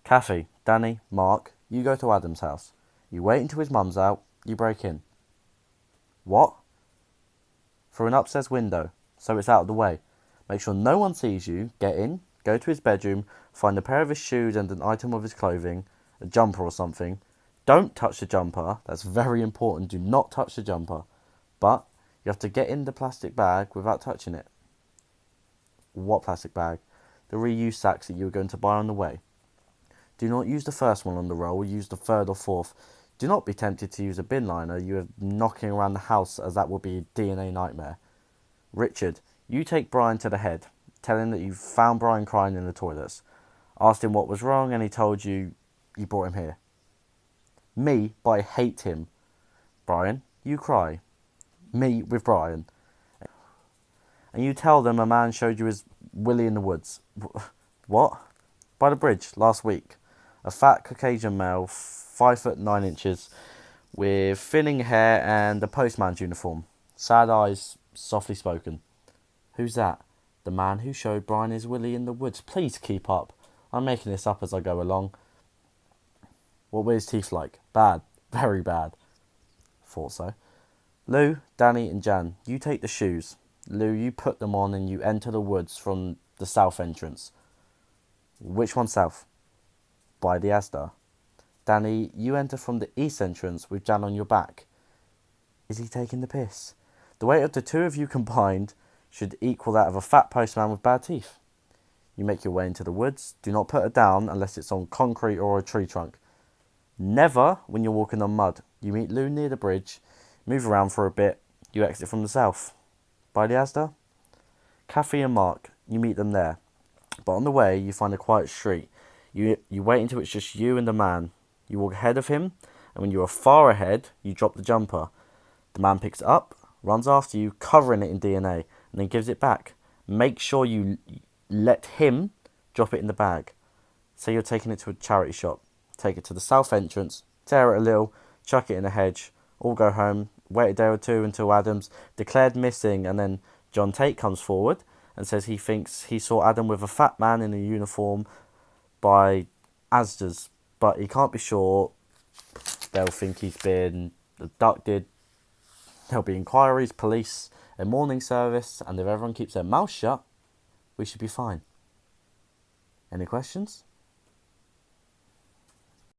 Kathy, Danny, Mark, you go to Adam's house. You wait until his mum's out, you break in. What? Through an upstairs window, so it's out of the way. Make sure no one sees you, get in, go to his bedroom, find a pair of his shoes and an item of his clothing, a jumper or something. Don't touch the jumper, that's very important, do not touch the jumper. But you have to get in the plastic bag without touching it. What plastic bag? The reused sacks that you were going to buy on the way. Do not use the first one on the roll, use the third or fourth. Do not be tempted to use a bin liner, you are knocking around the house as that will be a DNA nightmare. Richard, you take Brian to the head. Tell him that you found Brian crying in the toilets. Asked him what was wrong and he told you brought him here. Me, but I hate him. Brian, you cry. Me with Brian. And you tell them a man showed you his willy in the woods. What? By the bridge, last week. A fat Caucasian male, 5'9", with thinning hair and a postman's uniform. Sad eyes, softly spoken. Who's that? The man who showed Brian his willy in the woods. Please keep up. I'm making this up as I go along. What were his teeth like? Bad. Very bad. Thought so. Lou, Danny and Jan, you take the shoes. Lou, you put them on and you enter the woods from the south entrance. Which one south? By the Asda. Danny, you enter from the east entrance with Jan on your back. Is he taking the piss? The weight of the two of you combined should equal that of a fat postman with bad teeth. You make your way into the woods. Do not put it down unless it's on concrete or a tree trunk. Never when you're walking on mud. You meet Lou near the bridge, move around for a bit, you exit from the south. By the Asda? Kathy and Mark, you meet them there. But on the way, you find a quiet street. You wait until it's just you and the man. You walk ahead of him, and when you are far ahead, you drop the jumper. The man picks it up, runs after you, covering it in DNA, and then gives it back. Make sure you let him drop it in the bag. Say you're taking it to a charity shop. Take it to the south entrance, tear it a little, chuck it in a hedge, all go home, wait a day or two until Adam's declared missing, and then John Tate comes forward and says he thinks he saw Adam with a fat man in a uniform by Asda's, but he can't be sure. They'll think he's been abducted. There'll be inquiries, police, a morning service, and if everyone keeps their mouth shut, we should be fine. Any questions?